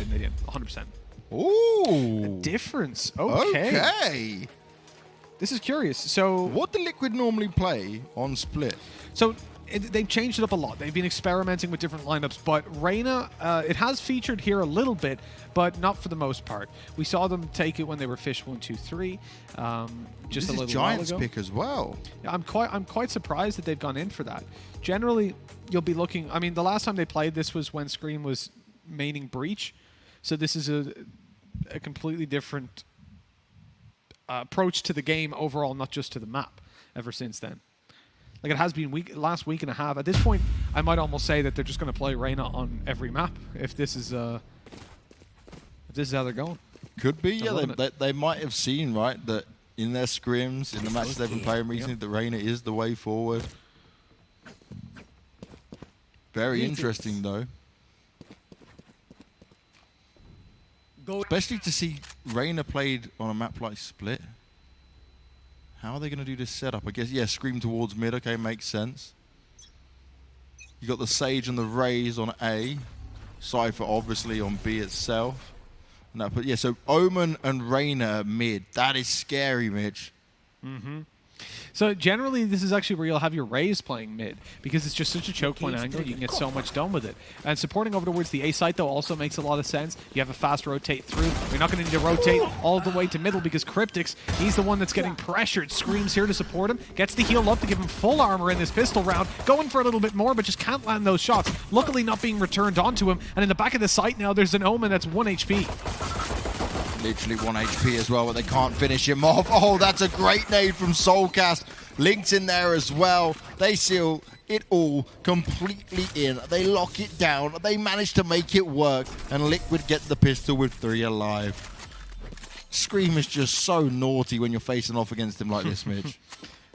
game they did, 100%. Ooh. Difference. Okay. Okay. This is curious. So What do Liquid normally play on Split? So they've changed it up a lot. They've been experimenting with different lineups, but Reyna, it has featured here a little bit, but not for the most part. We saw them take it when they were Fish 1, 2, 3, just This a is little Giants while ago. pick as well. I'm quite surprised that they've gone in for that. Generally, you'll be looking. I mean, the last time they played this was when Scream was maining Breach, so this is a completely different approach to the game overall, not just to the map. Ever since then, like it has been last week and a half. At this point, I might almost say that they're just going to play Reyna on every map if this is how they're going. Could be, yeah. loving They might have seen, right, that in their scrims, in the matches they've been playing recently, that Reyna is the way forward. Very interesting, though. Especially to see Reyna played on a map like Split. How are they going to do this setup? I guess, yeah, Scream towards mid. Okay, makes sense. You got the Sage and the Raze on A. Cypher, obviously, on B itself. No, but yeah, so Omen and Reyna mid. That is scary, Mitch. Mm-hmm. So generally, this is actually where you'll have your Raze playing mid because it's just such a choke point angle. You can get so much done with it. And supporting over towards the A site, though, also makes a lot of sense. You have a fast rotate through. You're not going to need to rotate all the way to middle because Cryptix, he's the one that's getting pressured. Scream's here to support him. Gets the heal up to give him full armor in this pistol round. Going for a little bit more, but just can't land those shots. Luckily not being returned onto him. And in the back of the site now, there's an Omen that's 1 HP. Literally 1 HP as well, but they can't finish him off. Oh, that's a great nade from Soulcast. Link's in there as well. They seal it all completely in. They lock it down. They manage to make it work. And Liquid get the pistol with 3 alive. Scream is just so naughty when you're facing off against him like this, Mitch.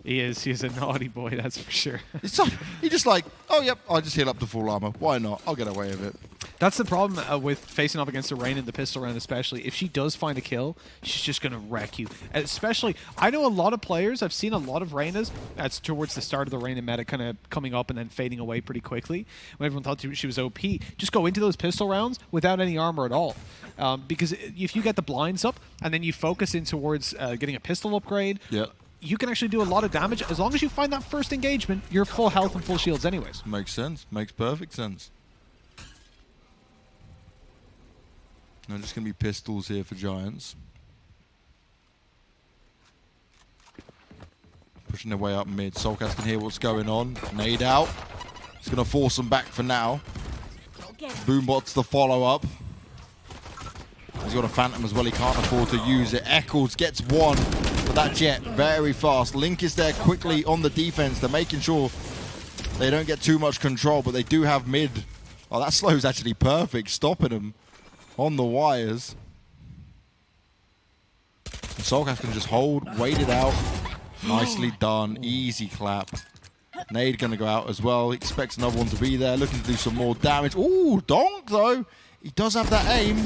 He's a naughty boy, that's for sure. It's like, you're just like, oh, yep, I'll just heal up to full armor. Why not? I'll get away with it. That's the problem with facing off against a Reyna in the pistol round, especially. If she does find a kill, she's just going to wreck you. Especially, I know a lot of players, I've seen a lot of Reynas, that's towards the start of the Reyna meta, kind of coming up and then fading away pretty quickly. When everyone thought she was OP, just go into those pistol rounds without any armor at all. Because if you get the blinds up and then you focus in towards getting a pistol upgrade, Yeah. you can actually do a lot of damage. As long as you find that first engagement, you're full health and full shields anyways. Makes sense. Makes perfect sense. No, just going to be pistols here for Giants. Pushing their way up mid. Soulcast can hear what's going on. Nade out. He's going to force them back for now. Boombot's the follow-up. He's got a Phantom as well. He can't afford to use it. Eccles gets one. But that Jet, very fast. Link is there quickly on the defense. They're making sure they don't get too much control, but they do have mid. Oh, that slow is actually perfect, stopping them on the wires. Soulcast can just hold, wait it out. Nicely done, easy clap. Nade gonna go out as well. He expects another one to be there, looking to do some more damage. Ooh, Donk though. He does have that aim.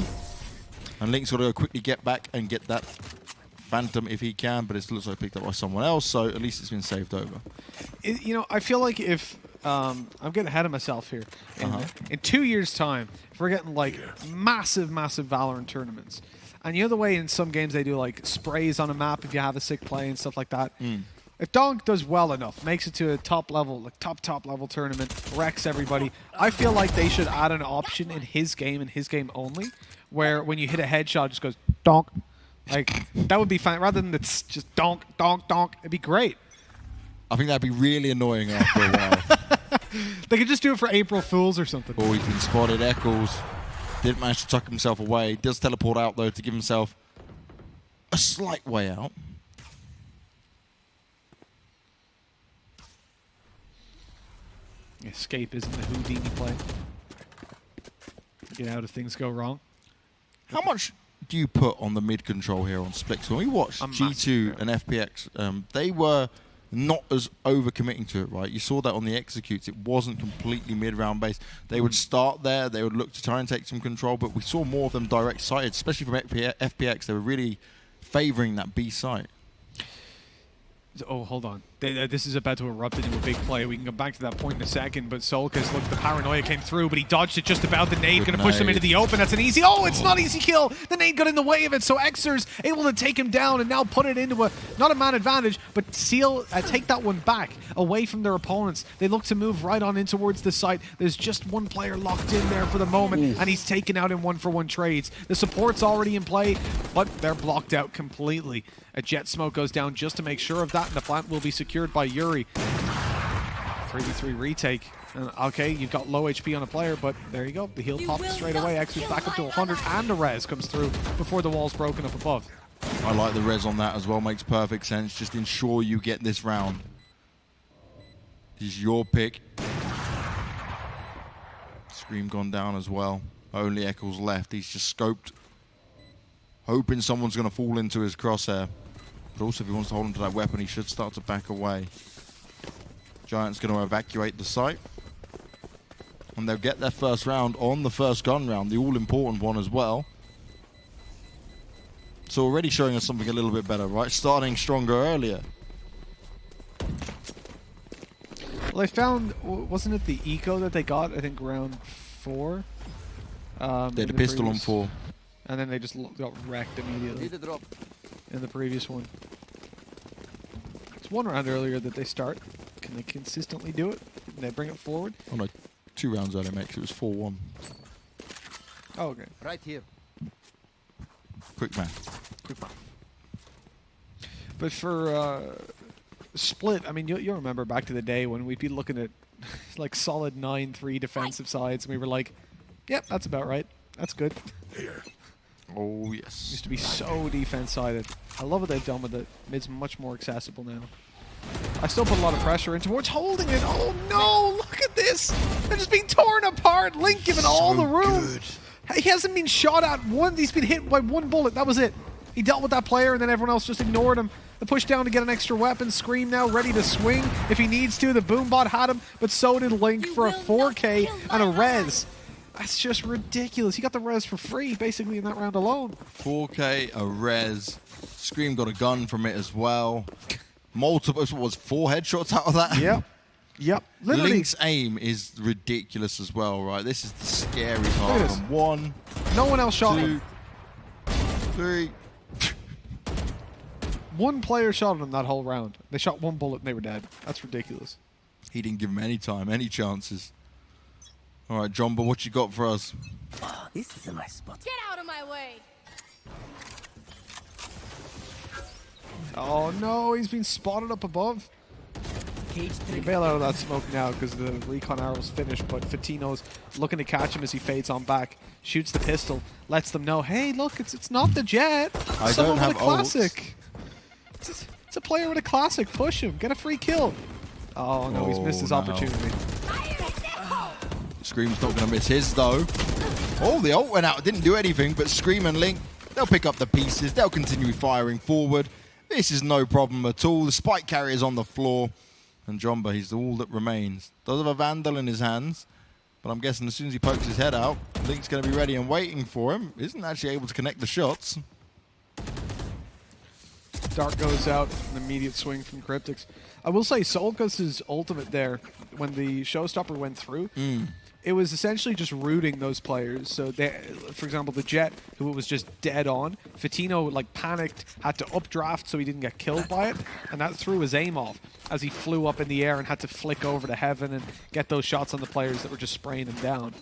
And Link's gotta go quickly get back and get that Phantom if he can, but it looks like picked up by someone else, so at least it's been saved over. You know, I feel like if I'm getting ahead of myself here. In 2 years' time, if we're getting like massive Valorant tournaments, and you know the way in some games they do like sprays on a map if you have a sick play and stuff like that. If Donk does well enough, makes it to a top level, like top level tournament, wrecks everybody, I feel like they should add an option in his game only, where when you hit a headshot, it just goes donk. Like that would be fine, rather than it's just donk. It'd be great. I think that'd be really annoying after a while. They could just do it for April Fools or something. Oh, he's been spotted. Eccles didn't manage to tuck himself away. Does teleport out, though, to give himself a slight way out. Escape isn't the Houdini play. Get out if things go wrong. How much do you put on the mid control here on Splix? When we watched G2 and FPX, they were not as overcommitting to it, right? You saw that on the executes. It wasn't completely mid-round based. They would start there. They would look to try and take some control, but we saw more of them direct sighted, especially from FPX. They were really favoring that B site. Oh, hold on. This is about to erupt into a big play. We can come back to that point in a second, but Solkas, look, the paranoia came through, but he dodged it just about. The nade going to push him into the open. That's an easy... Oh, it's not easy kill. The nade got in the way of it, so Xer's able to take him down and now put it into a... Not a man advantage, but Seal take that one back away from their opponents. They look to move right on in towards the site. There's just one player locked in there for the moment, and he's taken out in one-for-one trades. The support's already in play, but they're blocked out completely. A jet smoke goes down just to make sure of that, and the plant will be secured by Yuri. 3v3 retake. Okay, you've got low HP on a player, but there you go. The heal pops straight away. Xer's back up to 100, and the res comes through before the wall's broken up above. I like the res on that as well. Makes perfect sense. Just ensure you get this round. This is your pick. Scream gone down as well. Only Eccles left. He's just scoped, hoping someone's going to fall into his crosshair. But also, if he wants to hold onto that weapon, he should start to back away. Giant's going to evacuate the site. And they'll get their first round on the first gun round, the all-important one as well. So already showing us something a little bit better, right? Starting stronger earlier. Well, I found... Wasn't it the eco that they got, I think, round 4? They had a pistol on 4. And then they just got wrecked immediately in the previous one. It's one round earlier that they start. Can they consistently do it? Can they bring it forward? Oh no, 2 rounds earlier, mate, 'cause it was 4-1. Oh, okay. Right here. Quick man. Quick man. But for Split, I mean, you'll remember back to the day when we'd be looking at like solid 9-3 defensive sides, and we were like, yep, that's about right. That's good. Here. Oh, yes. Used to be so defense-sided. I love what they've done with it. Mid's much more accessible now. I still put a lot of pressure in towards holding it. Oh no, look at this. They're just being torn apart. Link given all the room. Good. He hasn't been shot at one. He's been hit by one bullet. That was it. He dealt with that player and then everyone else just ignored him. The push down to get an extra weapon. Scream now ready to swing if he needs to. The Boombot had him, but so did Link for a 4K and a res. That's just ridiculous. He got the res for free, basically, in that round alone. 4K, a res. Scream got a gun from it as well. Multiple, what was 4 headshots out of that? Yep. Yep. Literally. Link's aim is ridiculous as well, right? This is the scary part of him. 1, no one else shot 2, him. 3. One player shot him that whole round. They shot one bullet and they were dead. That's ridiculous. He didn't give him any time, any chances. All right, Jomba, what you got for us? Oh, this is a nice spot. Get out of my way! Oh no, he's been spotted up above. Cage You trigger. bail out of that smoke now because the recon arrow's finished, but Fatino's looking to catch him as he fades on back. Shoots the pistol, lets them know, hey, look, it's not the jet. I Someone don't with have a classic. It's a player with a classic. Push him. Get a free kill. Oh no, he's missed his no. opportunity. Scream's not going to miss his, though. Oh, the ult went out. Didn't do anything, but Scream and Link, they'll pick up the pieces. They'll continue firing forward. This is no problem at all. The spike carrier's on the floor. And Jomba, he's all that remains. Does have a Vandal in his hands. But I'm guessing as soon as he pokes his head out, Link's going to be ready and waiting for him. Isn't actually able to connect the shots. Dart goes out, an immediate swing from Cryptix. I will say Solkas's ultimate there, when the showstopper went through, it was essentially just rooting those players. So, they, for example, the Jet, who was just dead on, Fatino like panicked, had to updraft so he didn't get killed by it, and that threw his aim off as he flew up in the air and had to flick over to heaven and get those shots on the players that were just spraying him down.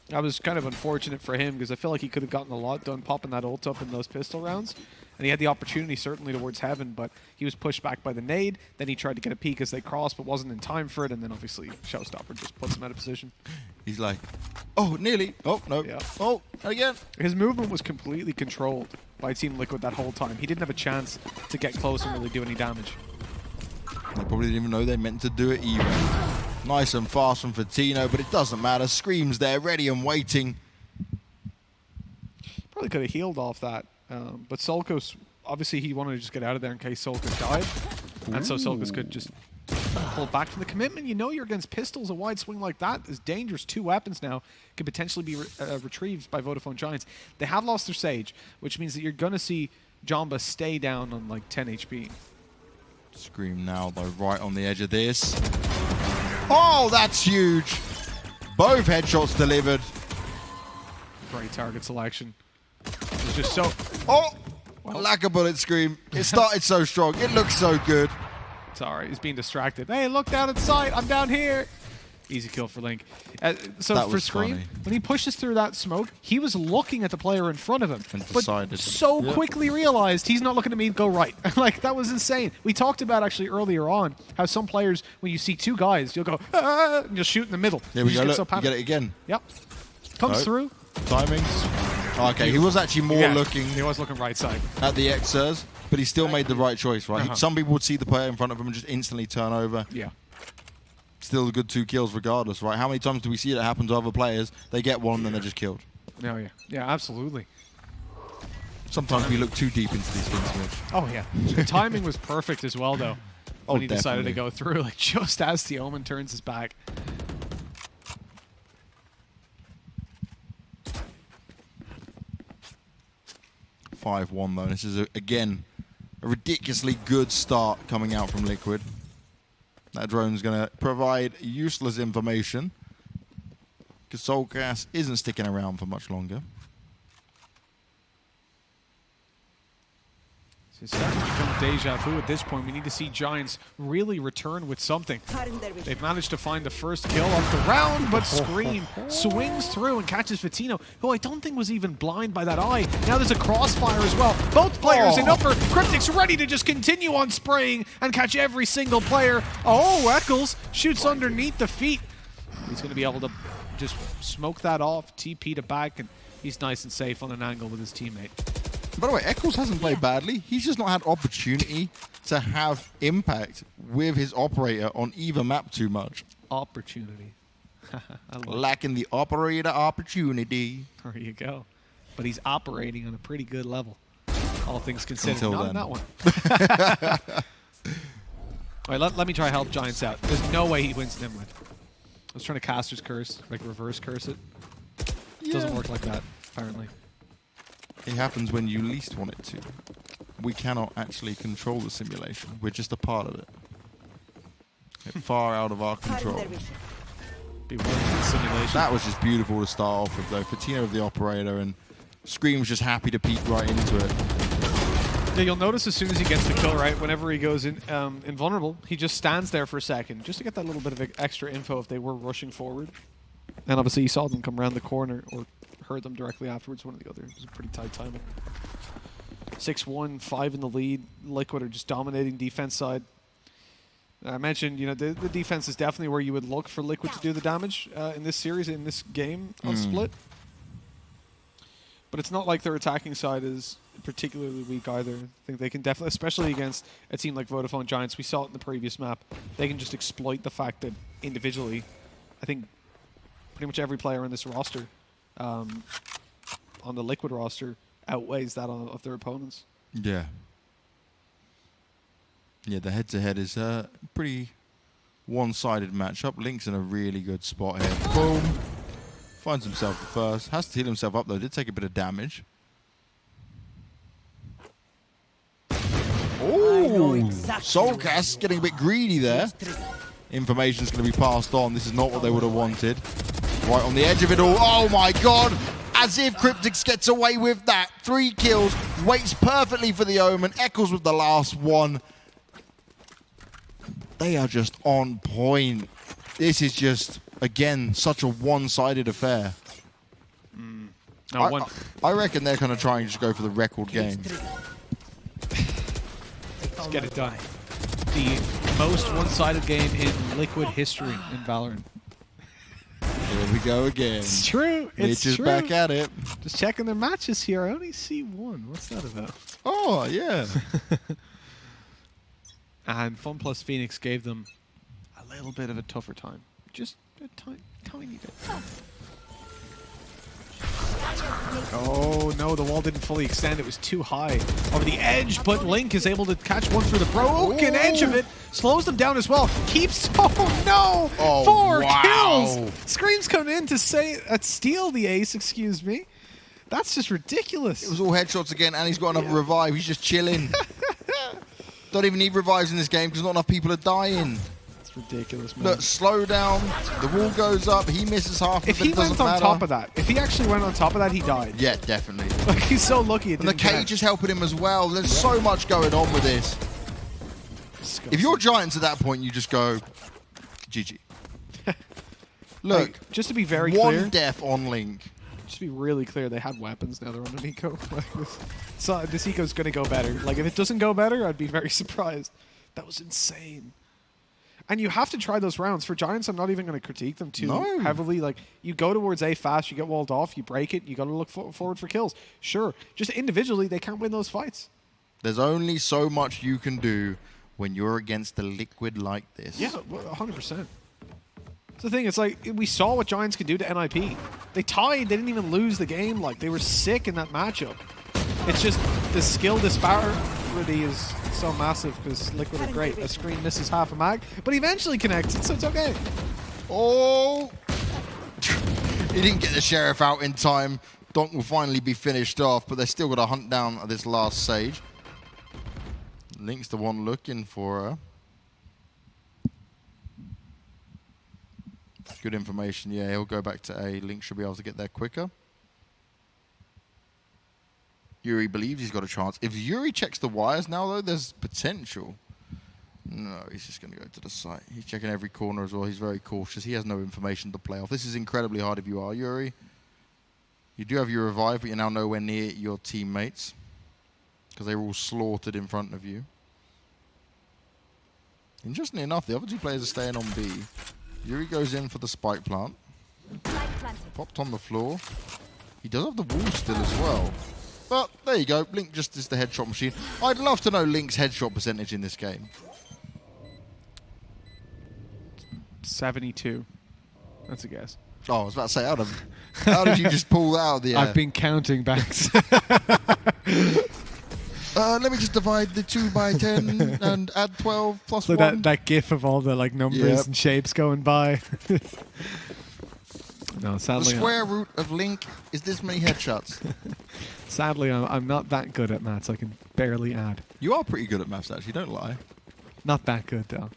That was kind of unfortunate for him because I feel like he could have gotten a lot done popping that ult up in those pistol rounds. And he had the opportunity certainly towards heaven, but he was pushed back by the nade. Then he tried to get a peek as they crossed, but wasn't in time for it. And then obviously Showstopper just puts him out of position. He's like, oh, nearly. Oh, no. Yeah. Oh, again. His movement was completely controlled by Team Liquid that whole time. He didn't have a chance to get close and really do any damage. They probably didn't even know they meant to do it either. Nice and fast from Fatino, but it doesn't matter. Scream's there, ready and waiting. Probably could have healed off that. But Solkos, obviously he wanted to just get out of there in case Solkos died. And so Solkos could just pull back from the commitment. You know you're against pistols. A wide swing like that is dangerous. 2 weapons now could potentially be retrieved by Vodafone Giants. They have lost their Sage, which means that you're going to see Jomba stay down on like 10 HP. Scream now, though, right on the edge of this. Oh, that's huge. Both headshots delivered. Great target selection. It's just so... Oh, lack of bullet Scream. It started so strong. It looks so good. Sorry, he's being distracted. Hey, look down at sight. I'm down here. Easy kill for Link. So That for was Scream, funny. when he pushes through that smoke, he was looking at the player in front of him. And but decided. so Yep. quickly realized he's not looking at me, go right. Like, that was insane. We talked about actually earlier on how some players, when you see two guys, you'll go, ah, and you'll shoot in the middle. There we You go. just Look, get so you get panicked. it again. Yep. Comes Oh. through. Timings. Okay, he was actually more Yeah, looking He was looking right side. at the Xers, but he still made the right choice, right? Uh-huh. Some people would see the player in front of him and just instantly turn over. Yeah. Still a good 2 kills regardless, right? How many times do we see that happen to other players? They get one and then they're just killed. No, yeah. Yeah, absolutely. Sometimes we look too deep into these things, Mitch. Oh, yeah. The timing was perfect as well, though. Oh, When he decided to definitely. go through, like, just as the Omen turns his back. $5-1 though. This is, again, a ridiculously good start coming out from Liquid. That drone's going to provide useless information because Soulcast isn't sticking around for much longer. It's starting to become deja vu at this point. We need to see Giants really return with something. They've managed to find the first kill of the round, but Scream swings through and catches Vitino, who I don't think was even blind by that eye. Now there's a crossfire as well. Both players in upper. Cryptic's ready to just continue on spraying and catch every single player. Oh, Eccles shoots underneath the feet. He's going to be able to just smoke that off, TP to back, and he's nice and safe on an angle with his teammate. By the way, Eccles hasn't played badly. He's just not had opportunity to have impact with his operator on either map too much. Opportunity. I love Lacking the operator opportunity. There you go. But he's operating on a pretty good level, all things considered. Until Not in then. that one. All right, let me try help Giants out. There's no way he wins Nimrod. I was trying to Caster's Curse, like reverse curse it. Doesn't work like that, apparently. It happens when you least want it to. We cannot actually control the simulation. We're just a part of it. It's far out of our control. Be working the simulation. That was just beautiful to start off with, though. Fatino of the operator, and Scream's just happy to peek right into it. Yeah, you'll notice as soon as he gets the kill, right, whenever he goes in invulnerable, he just stands there for a second, just to get that little bit of extra info if they were rushing forward. And obviously you saw them come around the corner, or heard them directly afterwards, one or the other. It was a pretty tight timing. 6-1, 5 in the lead. Liquid are just dominating defense side. I mentioned, you know, the defense is definitely where you would look for Liquid to do the damage in this series, in this game on Split. But it's not like their attacking side is particularly weak either. I think they can definitely, especially against a team like Vodafone Giants, we saw it in the previous map, they can just exploit the fact that individually, I think pretty much every player on this roster, on the Liquid roster, outweighs that of their opponents. Yeah. Yeah, the head-to-head is a pretty one-sided matchup. Link's in a really good spot here. Boom. Finds himself the first. Has to heal himself up, though. Did take a bit of damage. Oh, Soulcast getting a bit greedy there. Information's going to be passed on. This is not what they would have wanted. Right on the edge of it all. Oh, my God. As if Cryptix gets away with that. 3 kills. Waits perfectly for the Omen. Eccles with the last one. They are just on point. This is just, again, such a one-sided affair. I reckon they're kind of trying to just go for the record game. Let's get it done. The most one-sided game in Liquid history in Valorant. Here we go again. It's true. It's Mitch is true. back at it. Just checking their matches here. I only see one. What's that about? Oh, yeah. And FunPlus Phoenix gave them a little bit of a tougher time. Just a tiny bit. Oh no, the wall didn't fully extend. It was too high over the edge, but Link is able to catch one through the broken edge of it. Slows them down as well. Keeps, oh no! Oh, 4 wow. kills! Scream's coming in to steal the ace, excuse me. That's just ridiculous. It was all headshots again, and he's got another revive. He's just chilling. Don't even need revives in this game because not enough people are dying. It's ridiculous, man. Look, slow down. The wall goes up. He misses half. If of it, he went doesn't on matter. top of that, if he actually went on top of that, he died. Yeah, definitely. Like, he's so lucky it And the didn't cage is helping him as well. There's so much going on with this. If you're Giants at that point, you just go, GG. Look, Like, just to be very one clear, death on Link. just to be really clear, they had weapons. Now they're on an eco. So this eco's going to go better. Like, if it doesn't go better, I'd be very surprised. That was insane. And you have to try those rounds. For Giants, I'm not even going to critique them too No. heavily. Like, you go towards A fast, you get walled off, you break it, you got to look forward for kills. Sure. Just individually, they can't win those fights. There's only so much you can do when you're against a Liquid like this. Yeah, 100%. It's the thing. It's like, we saw what Giants could do to NIP. They tied. They didn't even lose the game. Like, they were sick in that matchup. It's just the skill disparity is so massive because Liquid are great. A screen misses half a mag, but he eventually connects it, so it's okay. Oh! He didn't get the Sheriff out in time. Donk will finally be finished off, but they're still got to hunt down this last Sage. Link's the one looking for her. Good information. Yeah, he'll go back to A. Link should be able to get there quicker. Yuri believes he's got a chance. If Yuri checks the wires now, though, there's potential. No, he's just going to go to the site. He's checking every corner as well. He's very cautious. He has no information to play off. This is incredibly hard if you are Yuri. You do have your revive, but you're now nowhere near your teammates because they were all slaughtered in front of you. Interestingly enough, the other two players are staying on B. Yuri goes in for the spike plant. Popped on the floor. He does have the wall still as well. But there you go. Link just is the headshot machine. I'd love to know Link's headshot percentage in this game. 72. That's a guess. Oh, I was about to say, how did you just pull that out of the air? I've been counting Banks. Let me just divide the 2 by 10 and add 12 plus So 1. that gif of all the like numbers Yep. and shapes going by. No, The sadly, square root of Link is this many headshots. sadly, I'm not that good at maths. I can barely add. You are pretty good at maths, actually, don't lie. Not that good though.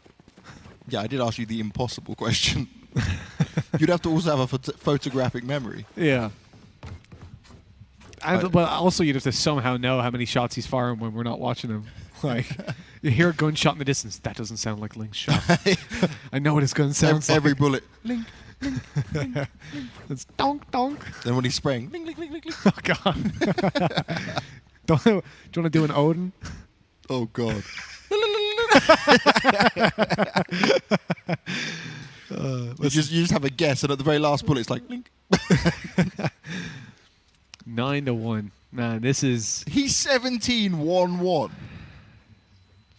Yeah, I did ask you the impossible question. You'd have to also have a photographic memory. Yeah. And, Right. but also, you'd have to somehow know how many shots he's firing when we're not watching him. Like, you hear a gunshot in the distance. That doesn't sound like Link's shot. I know what his gun sounds Every like. bullet. Link. It's donk donk. Then when he's spraying, link, link, link, link, link. Oh god. Do you want to do an Odin? Oh, God. You just have a guess, and at the very last bullet, it's like, link. 9-1. Man, this is. He's 17-1-1.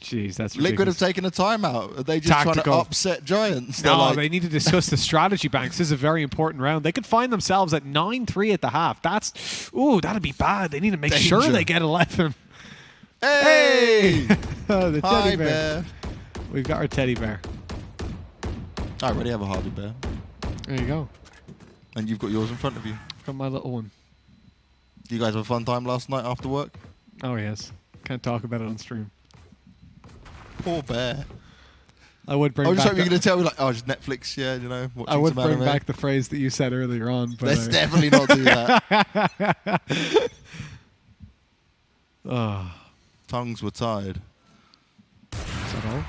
Jeez, that's Liquid have ridiculous. taken a timeout. Are they just trying Tactical. to upset Giants? They're No, like, they need to discuss the strategy, Banks. This is a very important round. They could find themselves at 9-3 at the half. That'd be bad. They need to make sure Danger. they get 11. hey! The Hi, teddy bear. bear. We've got our teddy bear. I already have a Hardy bear. There you go. And you've got yours in front of you. Got my little one. Do you guys have a fun time last night after work? Oh, yes. Can't talk about it on stream. Poor bear. I would bring I was just back. hoping you were going to tell me, like, oh, just Netflix, yeah, you know, watching I would some bring anime. back the phrase that you said earlier on. But Let's definitely not do that. Oh, Tongues were tied. is that all?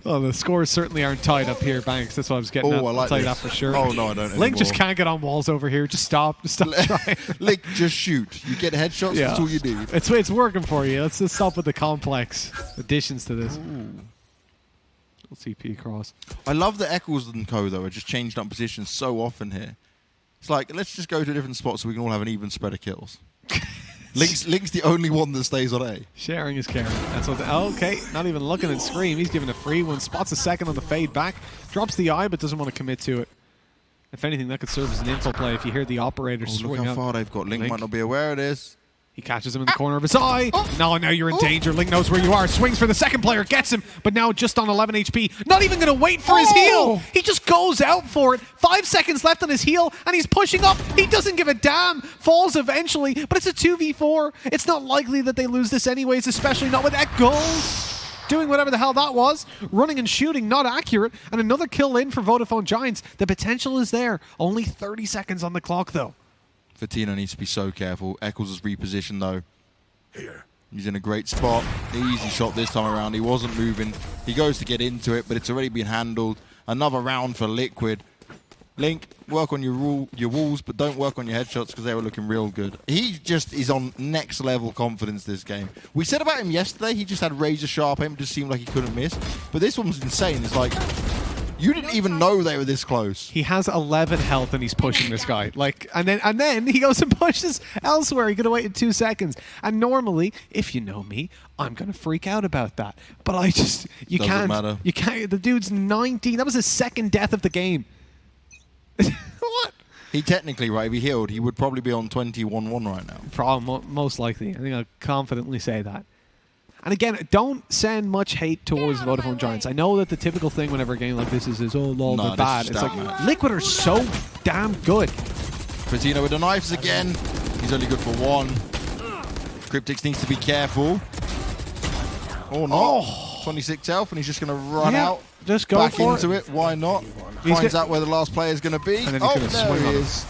Oh, the scores certainly aren't tied up here, Banks. That's what I was getting at. Oh, I like I'll tell you this. that for sure. Oh, no, I don't Link just anymore. can't get on walls over here. Just stop. Just stop trying. Link, just shoot. You get headshots, Yeah. that's all you need. It's working for you. Let's just stop with the complex additions to this. Little CP cross. I love that Eccles and co, though, are just changing up positions so often here. It's like, let's just go to a different spot so we can all have an even spread of kills. Link's the only one that stays on A. Sharing is caring. That's what. Okay, not even looking at Scream. He's giving a free one. Spots a second on the fade back. Drops the eye, but doesn't want to commit to it. If anything, that could serve as an info play if you hear the operator Oh, swing look how up. far they've got. Link Link. might not be aware of this. He catches him in the corner of his eye. No, now you're in danger. Link knows where you are. Swings for the second player, gets him, but now just on 11 HP. Not even going to wait for his heal. He just goes out for it. 5 seconds left on his heal, and he's pushing up. He doesn't give a damn. Falls eventually, but it's a 2v4. It's not likely that they lose this anyways, especially not with Echoes doing whatever the hell that was. Running and shooting, not accurate. And another kill in for Vodafone Giants. The potential is there. Only 30 seconds on the clock, though. Fatino needs to be so careful. Eccles is repositioned, though. He's in a great spot. Easy shot this time around. He wasn't moving. He goes to get into it, but it's already been handled. Another round for Liquid. Link, work on your walls, but don't work on your headshots because they were looking real good. He just is on next level confidence this game. We said about him yesterday, he just had razor sharp aim, just seemed like he couldn't miss. But this one was insane. It's like, you didn't even know they were this close. He has 11 health and he's pushing this guy. Like, and then he goes and pushes elsewhere. He could have waited 2 seconds. And normally, if you know me, I'm gonna freak out about that. But I just, you Doesn't can't. matter. You can't. The dude's 19. That was his second death of the game. What? He technically, right, if he healed, he would probably be on 21-1 right now. Problem, most likely. I think I'll confidently say that. And again, don't send much hate towards Vodafone Giants. I know that the typical thing whenever a game like this is oh, lol, No, they're this bad. is It's down, like, man. Liquid are so damn good. Fatino with the knives again. He's only good for one. Cryptix needs to be careful. Or not. 26 health, and he's just going to run Yeah, out. just go back for into it. Why not? He's Finds get- out where the last player is going to be. And then he's Oh, gonna there swing he on him. is.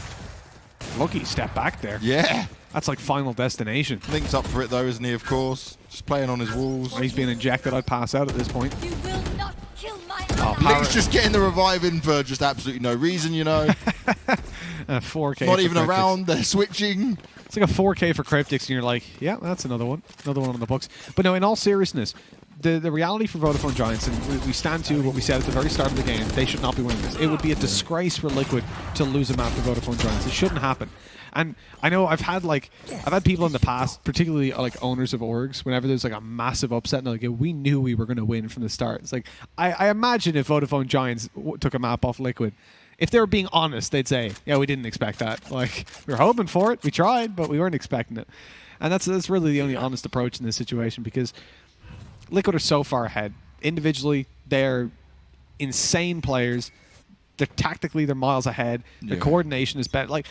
Lucky step back there. Yeah. That's like Final Destination. Link's up for it, though, isn't he, of course? Just playing on his walls. He's being injected. I'd pass out at this point. You will not kill my Oh, Link's just getting the revive in for just absolutely no reason, you know. 4K. Not for even Cryptix. around. They're switching. It's like a 4K for Cryptix, and you're like, yeah, that's another one. Another one on the books. But no, in all seriousness, the reality for Vodafone Giants, and we stand to what we said at the very start of the game, they should not be winning this. It would be a disgrace for Liquid to lose a map to Vodafone Giants. It shouldn't happen. And I know I've had people in the past, particularly like owners of orgs, whenever there's like a massive upset, and they're like, yeah, we knew we were going to win from the start. It's like, I imagine if Vodafone Giants took a map off Liquid, if they were being honest, they'd say, yeah, we didn't expect that. Like, we were hoping for it, we tried, but we weren't expecting it. And that's really the only honest approach in this situation, because Liquid are so far ahead. Individually, they're insane players. They're tactically, they're miles ahead. Their Yeah. coordination is better. Like,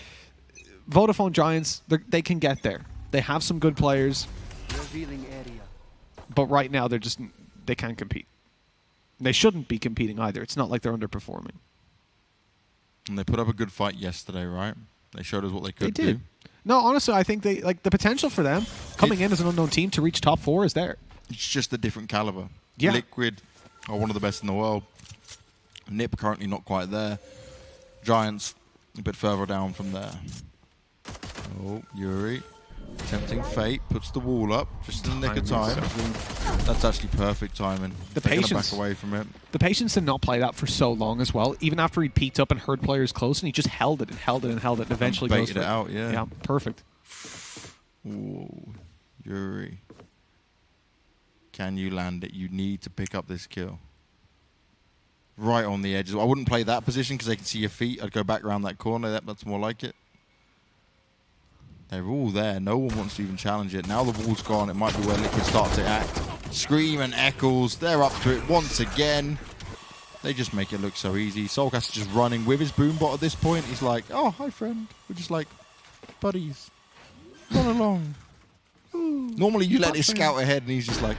Vodafone Giants, they can get there. They have some good players, Revealing area. but right now they can't compete. They shouldn't be competing either. It's not like they're underperforming. And they put up a good fight yesterday, right? They showed us what they They could did. do. No, honestly, I think the potential for them coming in as an unknown team to reach top 4 is there. It's just a different caliber. Yeah. Liquid are one of the best in the world. Nip currently not quite there. Giants a bit further down from there. Oh, Yuri. Tempting fate. Puts the wall up just in the nick of time. That's actually perfect timing. The They're gonna patience. back away from it. The patience to not play that for so long as well. Even after he peeked up and heard players close, and he just held it and held it and held it, and eventually goes baited for it out, yeah. Yeah, perfect. Ooh, Yuri. Can you land it? You need to pick up this kill. Right on the edge. I wouldn't play that position because they can see your feet. I'd go back around that corner. That's more like it. They're all there. No one wants to even challenge it. Now the wall's gone. It might be where Liquid start to act. Scream and Eccles. They're up to it once again. They just make it look so easy. Soulcast is just running with his boombot at this point. He's like, oh, hi, friend. We're just like buddies. Run along. Normally you let his scout ahead and he's just like,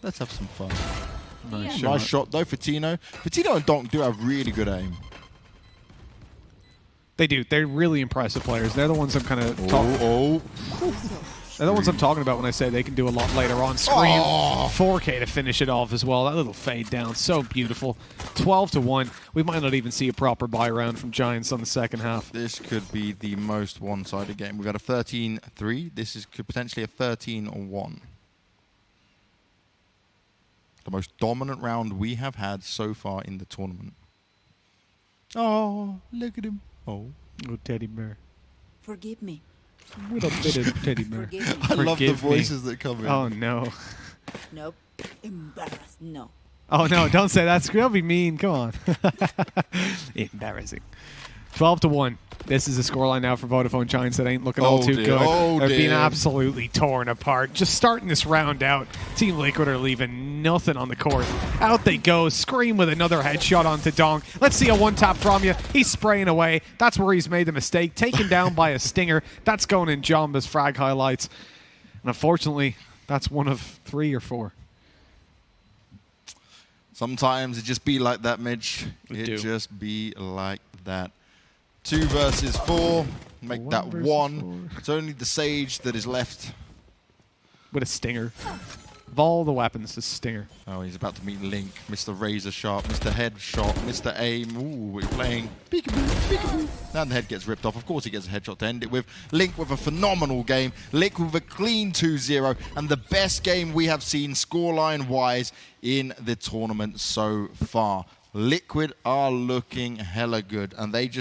let's have some fun. Nice shot though for Tino. Tino and Donk do have really good aim. They do. They're really impressive players. They're the ones I'm kind of They're the ones I'm talking about when I say they can do a lot later on. Scream, 4K to finish it off as well. That little fade down, so beautiful. 12-1. We might not even see a proper buy round from Giants on the second half. This could be the most one-sided game. We've got a 13-3. This could potentially a 13-1. The most dominant round we have had so far in the tournament. Oh, look at him. Oh. Oh, teddy bear. Forgive me. What a bit of teddy bear. Forgive me. I love the Forgive me. voices that come in. Oh, no. Nope. Embarrassed. No. Oh, no, don't say that. That'll be mean. Come on. Embarrassing. 12-1. This is a scoreline now for Vodafone Giants that ain't looking all too dear. good. Oh, They're being dear. absolutely torn apart. Just starting this round out, Team Liquid are leaving nothing on the court. Out they go. Scream with another headshot onto Dong. Let's see a one-tap from you. He's spraying away. That's where he's made the mistake. Taken down by a stinger. That's going in Jomba's frag highlights. And unfortunately, that's one of 3 or 4. Sometimes it just be like that, Midge. It It do. just be like that. 2 versus 4. Make that 1 versus 1. 4. It's only the Sage that is left. With a stinger. Of all the weapons, the stinger. Oh, he's about to meet Link. Mr. Razor Sharp, Mr. Headshot, Mr. Aim. Ooh, we're playing peekaboo, peekaboo. And the head gets ripped off. Of course, he gets a headshot to end it with. Link with a phenomenal game. Link with a clean 2-0. And the best game we have seen scoreline-wise in the tournament so far. Liquid are looking hella good. And they just